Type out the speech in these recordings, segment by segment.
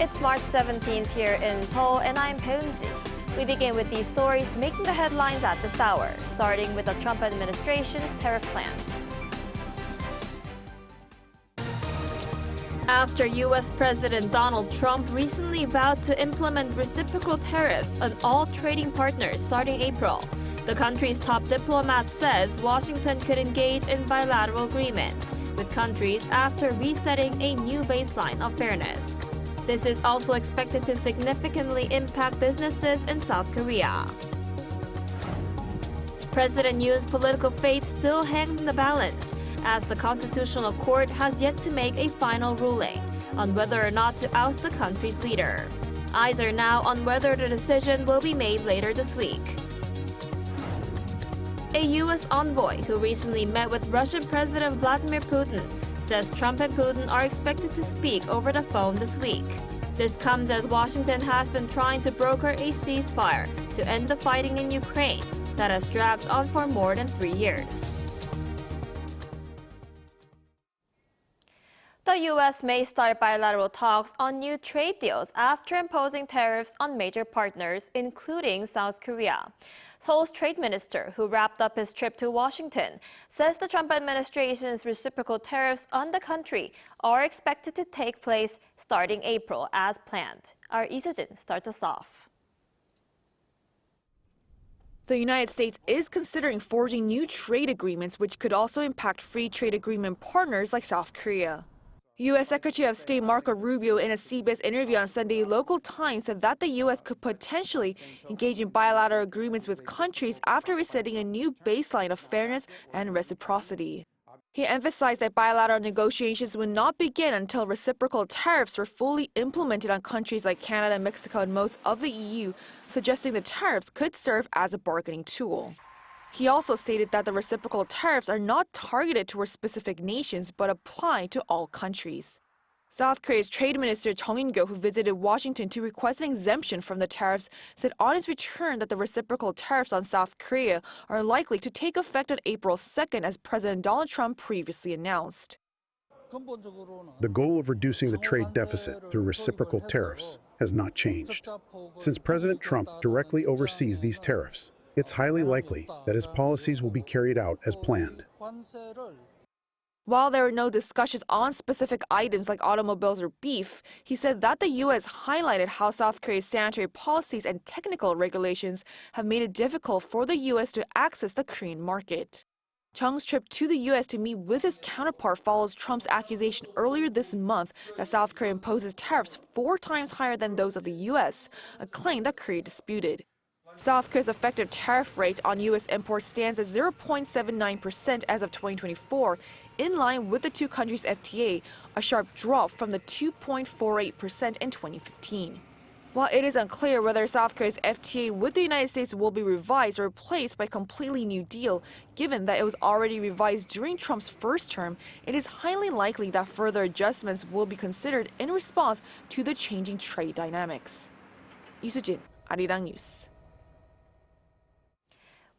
It's March 17th here in Seoul, and I'm Peunzi. We begin with these stories making the headlines at this hour, starting with the Trump administration's tariff plans. After U.S. President Donald Trump recently vowed to implement reciprocal tariffs on all trading partners starting April, the country's top diplomat says Washington could engage in bilateral agreements with countries after resetting a new baseline of fairness. This is also expected to significantly impact businesses in South Korea. President Yoon's political fate still hangs in the balance, as the Constitutional Court has yet to make a final ruling on whether or not to oust the country's leader. Eyes are now on whether the decision will be made later this week. A U.S. envoy who recently met with Russian President Vladimir Putin says Trump and Putin are expected to speak over the phone this week. This comes as Washington has been trying to broker a ceasefire to end the fighting in Ukraine that has dragged on for more than 3 years. The U.S. may start bilateral talks on new trade deals after imposing tariffs on major partners, including South Korea. Seoul's trade minister, who wrapped up his trip to Washington, says the Trump administration's reciprocal tariffs on the country are expected to take place starting April as planned. Our Lee Soo-jin starts us off. The United States is considering forging new trade agreements, which could also impact free trade agreement partners like South Korea. U.S. Secretary of State Marco Rubio, in a CBS interview on Sunday local time, said that the U.S. could potentially engage in bilateral agreements with countries after resetting a new baseline of fairness and reciprocity. He emphasized that bilateral negotiations would not begin until reciprocal tariffs were fully implemented on countries like Canada, Mexico, and most of the EU, suggesting the tariffs could serve as a bargaining tool. He also stated that the reciprocal tariffs are not targeted towards specific nations but apply to all countries. South Korea's Trade Minister Chung In-kyo, who visited Washington to request an exemption from the tariffs, said on his return that the reciprocal tariffs on South Korea are likely to take effect on April 2nd, as President Donald Trump previously announced. The goal of reducing the trade deficit through reciprocal tariffs has not changed. Since President Trump directly oversees these tariffs, it's highly likely that his policies will be carried out as planned. While there were no discussions on specific items like automobiles or beef, he said that the U.S. highlighted how South Korea's sanitary policies and technical regulations have made it difficult for the U.S. to access the Korean market. Chung's trip to the U.S. to meet with his counterpart follows Trump's accusation earlier this month that South Korea imposes tariffs 4 times higher than those of the U.S., a claim that Korea disputed. South Korea's effective tariff rate on U.S. imports stands at 0.79% as of 2024, in line with the two countries' FTA, a sharp drop from the 2.48% in 2015. While it is unclear whether South Korea's FTA with the United States will be revised or replaced by a completely new deal, given that it was already revised during Trump's first term, it is highly likely that further adjustments will be considered in response to the changing trade dynamics. Lee Soo-jin, Arirang News.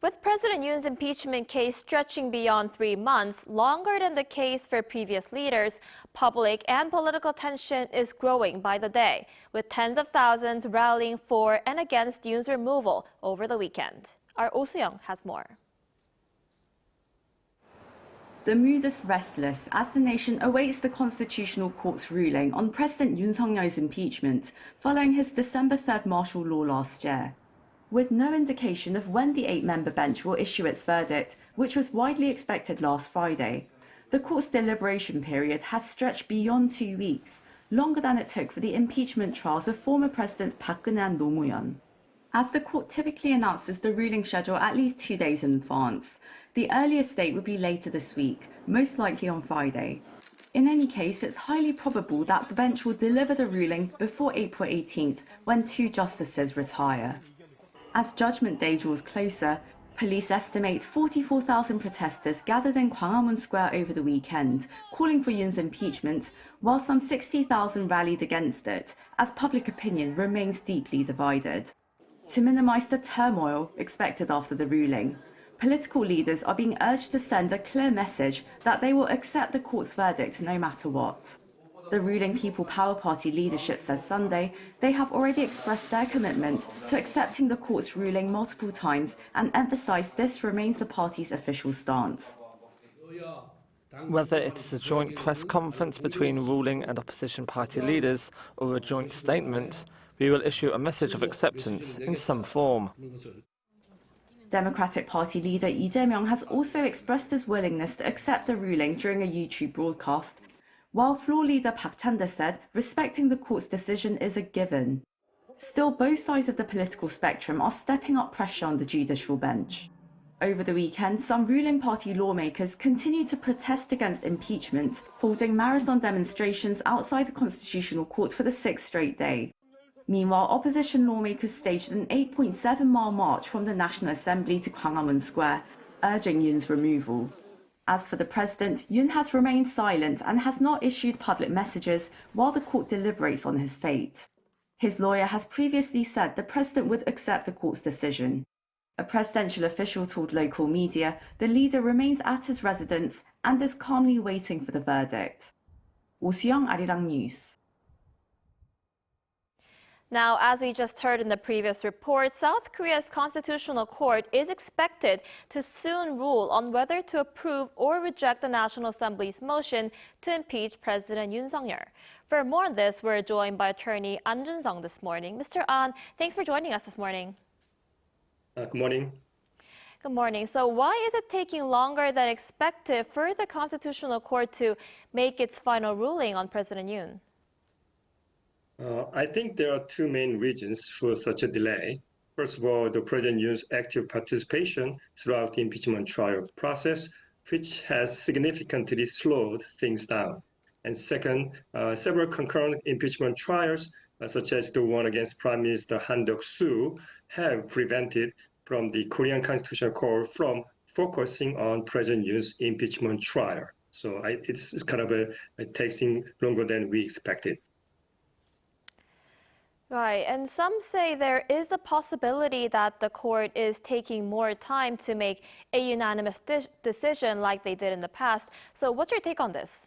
With President Yoon's impeachment case stretching beyond 3 months, longer than the case for previous leaders, public and political tension is growing by the day, with tens of thousands rallying for and against Yoon's removal over the weekend. Our Oh Soo-young has more. The mood is restless as the nation awaits the Constitutional Court's ruling on President Yoon Suk-yeol's impeachment following his December 3rd martial law last year. With no indication of when the 8-member bench will issue its verdict, which was widely expected last Friday, the court's deliberation period has stretched beyond 2 weeks, longer than it took for the impeachment trials of former Presidents Park Geun-hye and Roh Moo-hyun. As the court typically announces the ruling schedule at least 2 days in advance, the earliest date would be later this week, most likely on Friday. In any case, it's highly probable that the bench will deliver the ruling before April 18th, when 2 justices retire. As Judgment Day draws closer, police estimate 44,000 protesters gathered in Gwanghwamun Square over the weekend, calling for Yoon's impeachment, while some 60,000 rallied against it, as public opinion remains deeply divided. To minimize the turmoil expected after the ruling, political leaders are being urged to send a clear message that they will accept the court's verdict no matter what. The ruling People Power Party leadership says Sunday they have already expressed their commitment to accepting the court's ruling multiple times and emphasised this remains the party's official stance. Whether it is a joint press conference between ruling and opposition party leaders or a joint statement, we will issue a message of acceptance in some form. Democratic Party leader Lee Jae-myung has also expressed his willingness to accept the ruling during a YouTube broadcast, while floor leader Park Chan-dae said respecting the court's decision is a given. Still, both sides of the political spectrum are stepping up pressure on the judicial bench. Over the weekend, some ruling party lawmakers continued to protest against impeachment, holding marathon demonstrations outside the Constitutional Court for the sixth straight day. Meanwhile, opposition lawmakers staged an 8.7-mile march from the National Assembly to Gwanghwamun Square, urging Yoon's removal. As for the president, Yoon has remained silent and has not issued public messages while the court deliberates on his fate. His lawyer has previously said the president would accept the court's decision. A presidential official told local media the leader remains at his residence and is calmly waiting for the verdict. Oh Soo-young, Arirang News. Now, as we just heard in the previous report, South Korea's Constitutional Court is expected to soon rule on whether to approve or reject the National Assembly's motion to impeach President Yoon Suk-yeol. For more on this, we're joined by attorney An Jun-sung this morning. Mr. An, thanks for joining us this morning. Good morning. Good morning. So why is it taking longer than expected for the Constitutional Court to make its final ruling on President Yoon? I think there are two main reasons for such a delay. First of all, the President Yoon's active participation throughout the impeachment trial process, which has significantly slowed things down. And second, several concurrent impeachment trials, such as the one against Prime Minister Han Duck-soo, have prevented from the Korean Constitutional Court from focusing on President Yoon's impeachment trial. So it's kind of taking longer than we expected. Right, and some say there is a possibility that the court is taking more time to make a unanimous decision like they did in the past. So what's your take on this?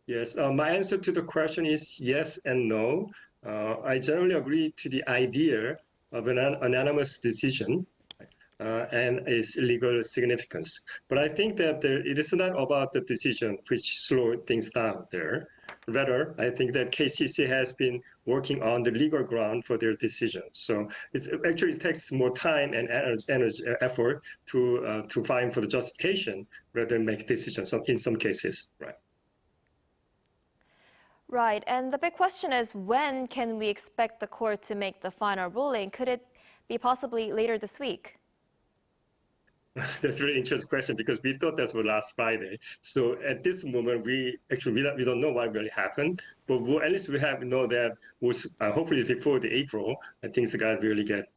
Yes, my answer to the question is yes and no. I generally agree to the idea of an unanimous decision and its legal significance. But I think that it is not about the decision which slowed things down there. Rather, I think that KCC has been working on the legal ground for their decision. So it actually takes more time and energy, effort to find for the justification rather than make decisions in some cases, right? Right, and the big question is when can we expect the court to make the final ruling? Could it be possibly later this week? That's a really interesting question because we thought that was last Friday. So at this moment, we don't know what really happened, but at least we know that was hopefully before the April, things got really get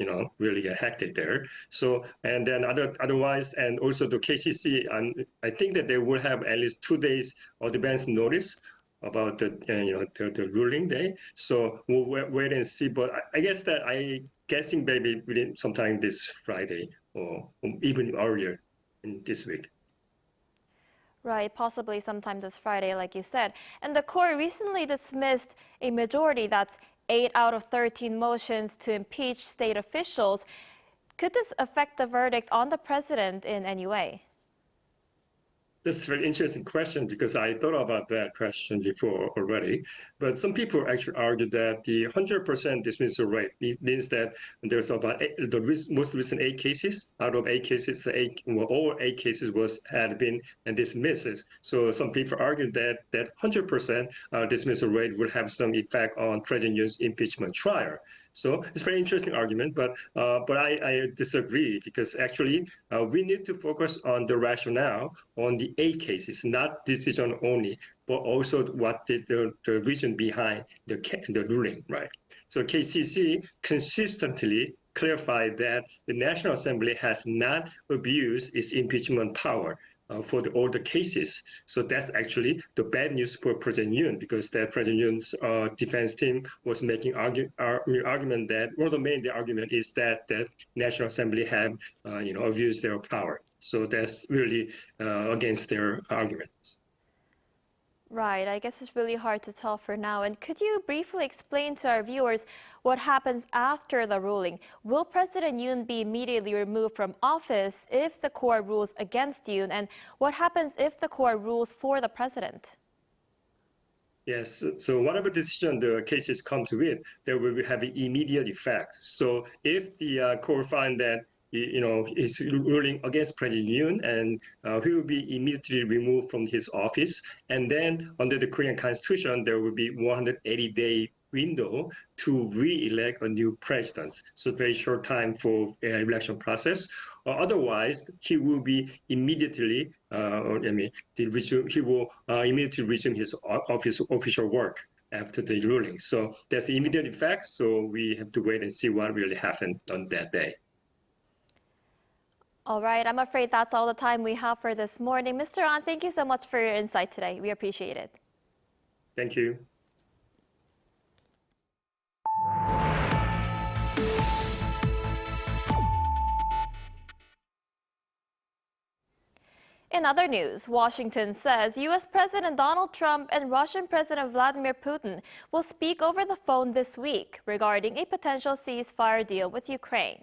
hectic there. So and then otherwise, and also the KCC, I think that they will have at least 2 days of advance notice about the ruling day. So we'll wait and see. But I guess that guessing maybe within sometime this Friday or even earlier in this week. Right, possibly sometime this Friday, like you said. And the court recently dismissed a majority, that's 8 out of 13 motions to impeach state officials. Could this affect the verdict on the president in any way? That's a very interesting question because I thought about that question before already. But some people actually argue that the 100% dismissal rate means that there's about the most recent 8 cases. Out of 8 cases, all 8 cases had been dismissed. So some people argue that 100% dismissal rate would have some effect on President Yoon's impeachment trial. So it's a very interesting argument, but I disagree because actually we need to focus on the rationale on the 8 cases, not decision only, but also what the reason behind the ruling, right? So KCC consistently clarified that the National Assembly has not abused its impeachment power for all the cases. So that's actually the bad news for President Yoon because that President Yoon's defense team was making argument that one of the main argument is that the National Assembly have abused their power. So that's really against their arguments. Right, I guess it's really hard to tell for now. And could you briefly explain to our viewers what happens after the ruling? Will President Yoon be immediately removed from office if the court rules against Yoon? And what happens if the court rules for the president? Yes, so whatever decision the cases come to it, there will have an immediate effect. So if the court finds that is ruling against President Yoon, and he will be immediately removed from his office. And then under the Korean Constitution, there will be 180-day window to re-elect a new president. So very short time for election process. Otherwise, he will be immediately, he will immediately resume his official work after the ruling. So there's immediate effect. So we have to wait and see what really happened on that day. All right, I'm afraid that's all the time we have for this morning. Mr. An, thank you so much for your insight today. We appreciate it. Thank you. In other news, Washington says U.S. President Donald Trump and Russian President Vladimir Putin will speak over the phone this week regarding a potential ceasefire deal with Ukraine.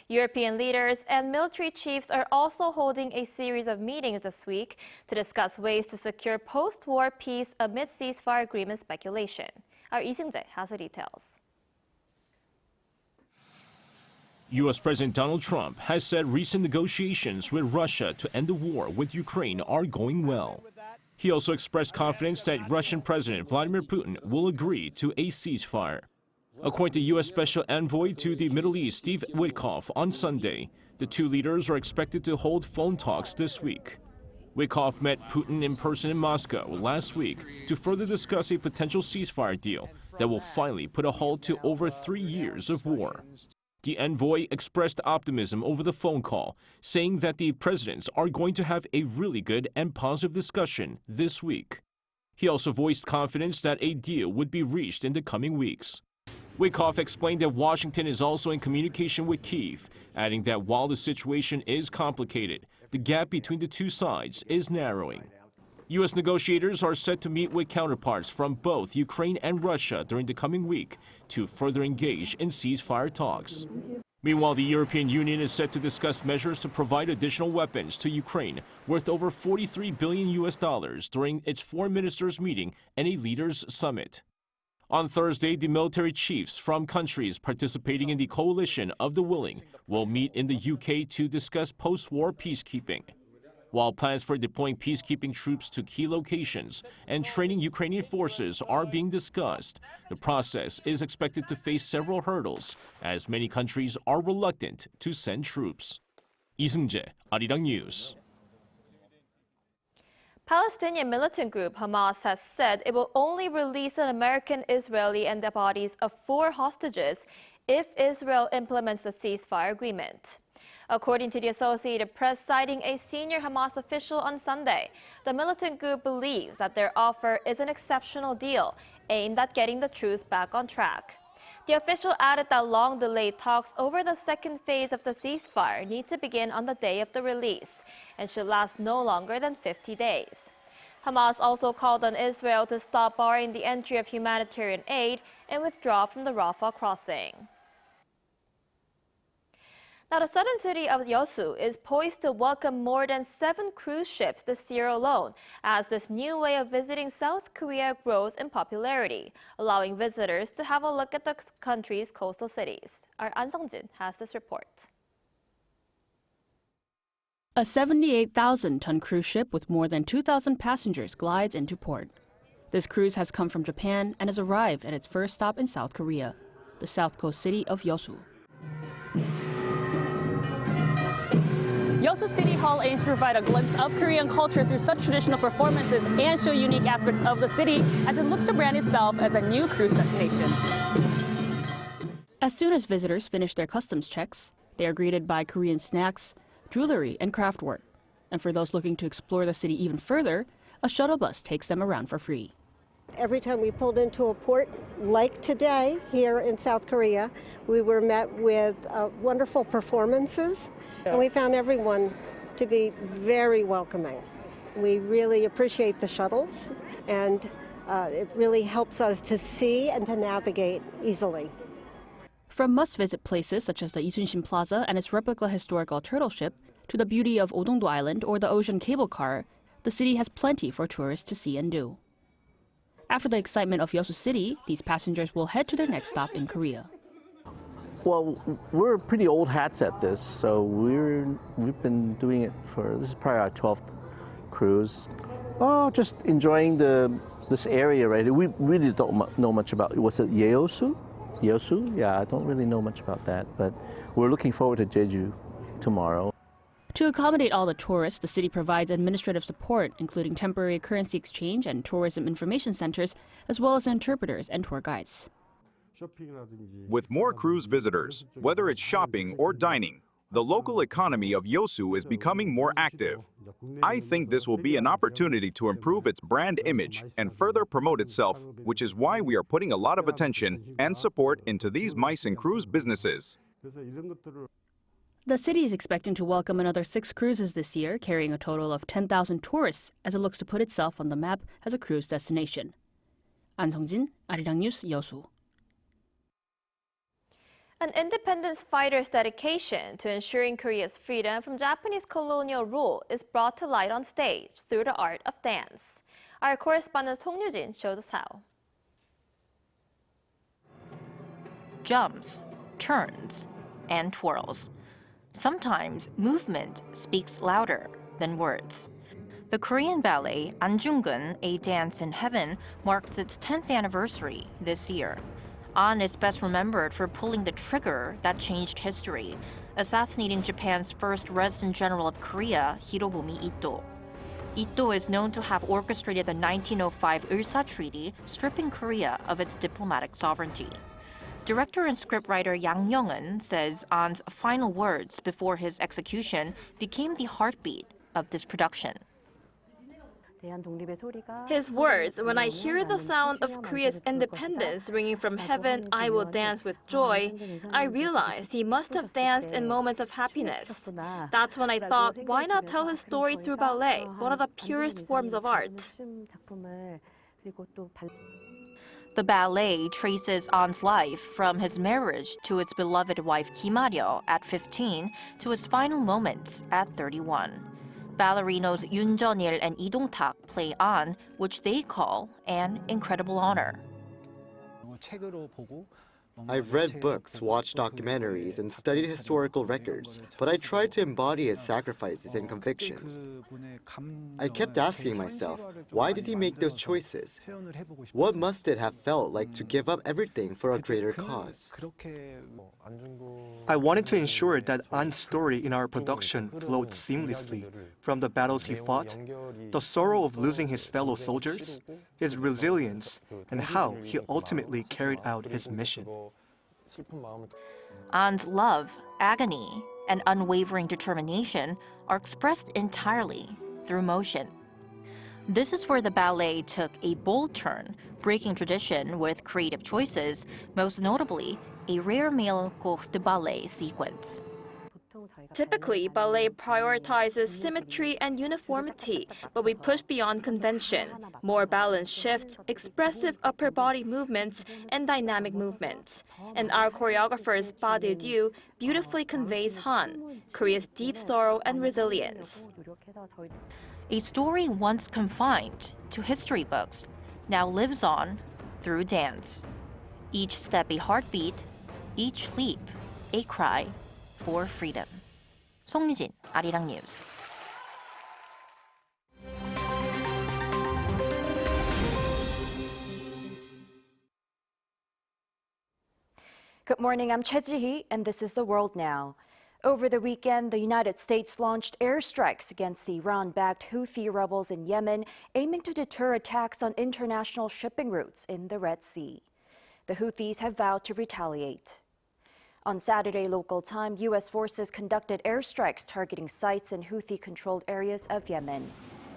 European leaders and military chiefs are also holding a series of meetings this week to discuss ways to secure post-war peace amid ceasefire agreement speculation. Our Lee Seung-jae has the details. U.S. President Donald Trump has said recent negotiations with Russia to end the war with Ukraine are going well. He also expressed confidence that Russian President Vladimir Putin will agree to a ceasefire. According to U.S. Special Envoy to the Middle East Steve Witkoff on Sunday, the two leaders are expected to hold phone talks this week. Witkoff met Putin in person in Moscow last week to further discuss a potential ceasefire deal that will finally put a halt to over 3 years of war. The envoy expressed optimism over the phone call, saying that the presidents are going to have a really good and positive discussion this week. He also voiced confidence that a deal would be reached in the coming weeks. Witkoff explained that Washington is also in communication with Kyiv, adding that while the situation is complicated, the gap between the two sides is narrowing. U.S. negotiators are set to meet with counterparts from both Ukraine and Russia during the coming week to further engage in ceasefire talks. Meanwhile, the European Union is set to discuss measures to provide additional weapons to Ukraine worth over $43 billion during its foreign ministers' meeting and a leaders' summit. On Thursday, the military chiefs from countries participating in the Coalition of the Willing will meet in the UK to discuss post-war peacekeeping. While plans for deploying peacekeeping troops to key locations and training Ukrainian forces are being discussed, the process is expected to face several hurdles, as many countries are reluctant to send troops. Lee Seung-jae, Arirang News. Palestinian militant group Hamas has said it will only release an American, Israeli, and the bodies of 4 hostages if Israel implements the ceasefire agreement. According to the Associated Press, citing a senior Hamas official on Sunday, the militant group believes that their offer is an exceptional deal aimed at getting the truce back on track. The official added that long-delayed talks over the second phase of the ceasefire need to begin on the day of the release and should last no longer than 50 days. Hamas also called on Israel to stop barring the entry of humanitarian aid and withdraw from the Rafah crossing. Now, the southern city of Yeosu is poised to welcome more than 7 cruise ships this year alone, as this new way of visiting South Korea grows in popularity, allowing visitors to have a look at the country's coastal cities. Our An Sung-jin has this report. A 78,000-ton cruise ship with more than 2,000 passengers glides into port. This cruise has come from Japan and has arrived at its first stop in South Korea, the south coast city of Yeosu. Yeosu City Hall aims to provide a glimpse of Korean culture through such traditional performances and show unique aspects of the city as it looks to brand itself as a new cruise destination. As soon as visitors finish their customs checks, they are greeted by Korean snacks, jewelry, and craft work. And for those looking to explore the city even further, a shuttle bus takes them around for free. Every time we pulled into a port, like today here in South Korea, we were met with wonderful performances, and we found everyone to be very welcoming. We really appreciate the shuttles, and it really helps us to see and to navigate easily. From must-visit places such as the Isunsin Plaza and its replica historical turtle ship, to the beauty of Odongdo Island or the ocean cable car, the city has plenty for tourists to see and do. After the excitement of Yeosu City, these passengers will head to their next stop in Korea. Well, we're pretty old hats at this, so we've been doing it this is probably our 12th cruise. Oh, just enjoying this area, right? We really don't know much about, was it Yeosu? Yeosu? Yeah, I don't really know much about that, but we're looking forward to Jeju tomorrow. To accommodate all the tourists, the city provides administrative support, including temporary currency exchange and tourism information centers, as well as interpreters and tour guides. With more cruise visitors, whether it's shopping or dining, the local economy of Yeosu is becoming more active. I think this will be an opportunity to improve its brand image and further promote itself, which is why we are putting a lot of attention and support into these MICE and cruise businesses. The city is expecting to welcome another 6 cruises this year, carrying a total of 10,000 tourists as it looks to put itself on the map as a cruise destination. An Sung-jin, Arirang News, Yeosu. An independence fighter's dedication to ensuring Korea's freedom from Japanese colonial rule is brought to light on stage through the art of dance. Our correspondent Song Yoo-jin shows us how. Jumps, turns, and twirls. Sometimes movement speaks louder than words. The Korean ballet Anjungun, A Dance in Heaven, marks its 10th anniversary this year. An is best remembered for pulling the trigger that changed history, assassinating Japan's first resident general of Korea, Hirobumi Ito. Ito is known to have orchestrated the 1905 Ulsa Treaty, stripping Korea of its diplomatic sovereignty. Director and scriptwriter Yang Young-eun says An's final words before his execution became the heartbeat of this production. His words, "When I hear the sound of Korea's independence ringing from heaven, I will dance with joy," I realized he must have danced in moments of happiness. That's when I thought, why not tell his story through ballet, one of the purest forms of art? The ballet traces An's life from his marriage to its beloved wife Kim Ha-ryo at 15 to his final moments at 31. Ballerinos Yoon Jeon-il and Lee Dong-tak play An, which they call an incredible honor. I've read books, watched documentaries, and studied historical records, but I tried to embody his sacrifices and convictions. I kept asking myself, why did he make those choices? What must it have felt like to give up everything for a greater cause? I wanted to ensure that An's story in our production flowed seamlessly, from the battles he fought, the sorrow of losing his fellow soldiers, his resilience, and how he ultimately carried out his mission. An's love, agony, and unwavering determination are expressed entirely through motion. This is where the ballet took a bold turn, breaking tradition with creative choices, most notably a rare male cours de ballet sequence. Typically, ballet prioritizes symmetry and uniformity, but we push beyond convention. More balanced shifts, expressive upper body movements, and dynamic movements. And our choreographer's Ba De-du beautifully conveys Han, Korea's deep sorrow and resilience. A story once confined to history books now lives on through dance. Each step a heartbeat, each leap a cry for freedom. Song Yoo-jin, Arirang News. Good morning, I'm Choi Ji-hee, and this is The World Now. Over the weekend, the United States launched airstrikes against the Iran-backed Houthi rebels in Yemen, aiming to deter attacks on international shipping routes in the Red Sea. The Houthis have vowed to retaliate. On Saturday local time, U.S. forces conducted airstrikes targeting sites in Houthi-controlled areas of Yemen.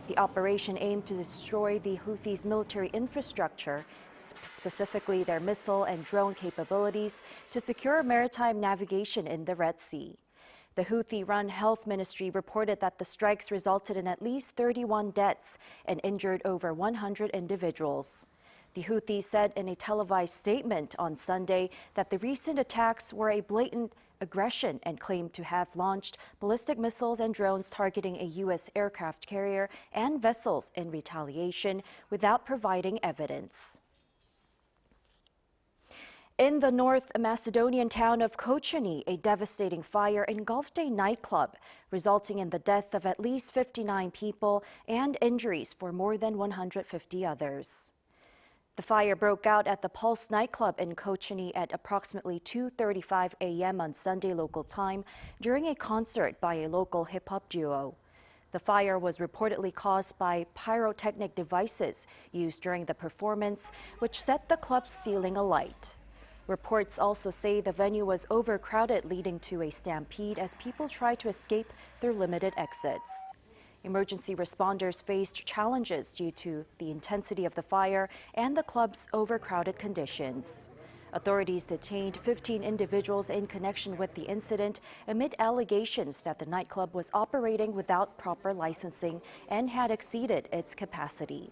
The operation aimed to destroy the Houthis' military infrastructure, specifically their missile and drone capabilities, to secure maritime navigation in the Red Sea. The Houthi-run health ministry reported that the strikes resulted in at least 31 deaths and injured over 100 individuals. The Houthis said in a televised statement on Sunday that the recent attacks were a blatant aggression and claimed to have launched ballistic missiles and drones targeting a U.S. aircraft carrier and vessels in retaliation without providing evidence. In the North Macedonian town of Kochani, a devastating fire engulfed a nightclub, resulting in the death of at least 59 people and injuries for more than 150 others. The fire broke out at the Pulse nightclub in Kochani at approximately 2:35 a.m. on Sunday local time during a concert by a local hip-hop duo. The fire was reportedly caused by pyrotechnic devices used during the performance, which set the club's ceiling alight. Reports also say the venue was overcrowded, leading to a stampede as people tried to escape through limited exits. Emergency responders faced challenges due to the intensity of the fire and the club's overcrowded conditions. Authorities detained 15 individuals in connection with the incident amid allegations that the nightclub was operating without proper licensing and had exceeded its capacity.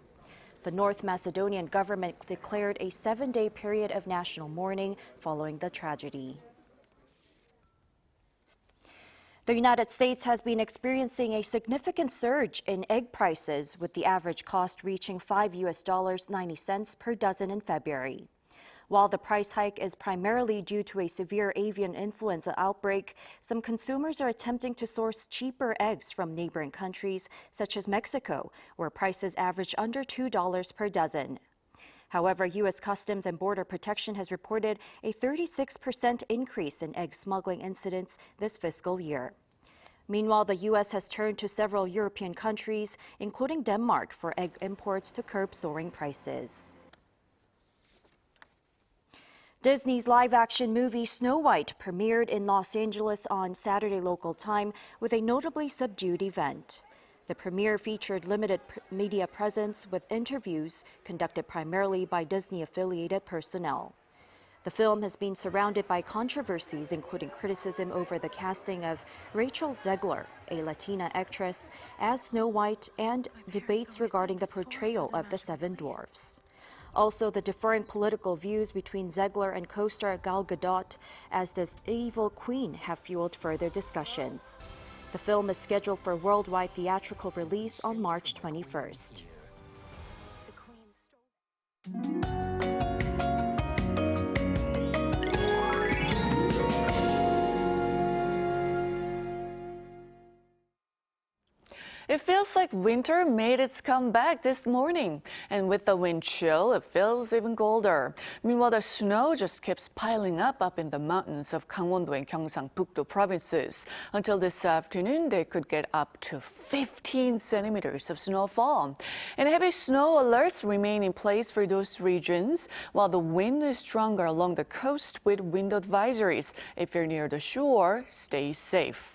The North Macedonian government declared a 7-day period of national mourning following the tragedy. The United States has been experiencing a significant surge in egg prices, with the average cost reaching $5.90 per dozen in February. While the price hike is primarily due to a severe avian influenza outbreak, some consumers are attempting to source cheaper eggs from neighboring countries, such as Mexico, where prices average under $2 per dozen. However, U.S. Customs and Border Protection has reported a 36% increase in egg smuggling incidents this fiscal year. Meanwhile, the U.S. has turned to several European countries, including Denmark, for egg imports to curb soaring prices. Disney's live-action movie Snow White premiered in Los Angeles on Saturday local time with a notably subdued event. The premiere featured limited media presence with interviews conducted primarily by Disney-affiliated personnel. The film has been surrounded by controversies, including criticism over the casting of Rachel Zegler, a Latina actress, as Snow White, and debates regarding the portrayal of the Seven Dwarfs. Also, the differing political views between Zegler and co-star Gal Gadot as the evil queen have fueled further discussions. The film is scheduled for worldwide theatrical release on March 21st. It feels like winter made its comeback this morning, and with the wind chill, it feels even colder. Meanwhile, the snow just keeps piling up in the mountains of Gangwon-do and Gyeongsang-Pukto provinces. Until this afternoon, they could get up to 15 centimeters of snowfall. And heavy snow alerts remain in place for those regions, while the wind is stronger along the coast with wind advisories. If you're near the shore, stay safe.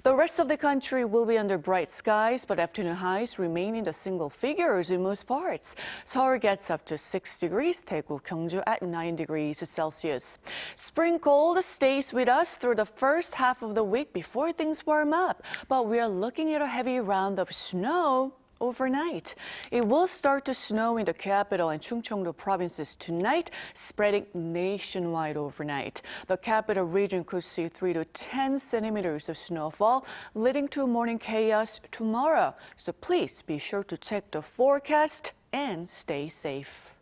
The rest of the country will be under bright skies, but afternoon highs remain in the single figures in most parts. Seoul gets up to 6 degrees, Daegu, Gyeongju at 9 degrees Celsius. Spring cold stays with us through the first half of the week before things warm up, but we are looking at a heavy round of snow overnight. It will start to snow in the capital and Chungcheongdo provinces tonight, spreading nationwide overnight. The capital region could see 3 to 10 centimeters of snowfall, leading to morning chaos tomorrow. So please be sure to check the forecast and stay safe.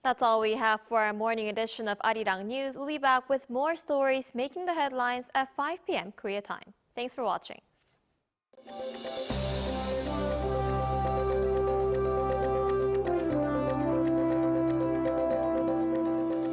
That's all we have for our morning edition of Arirang News. We'll be back with more stories making the headlines at 5 p.m. Korea time. Thanks for watching.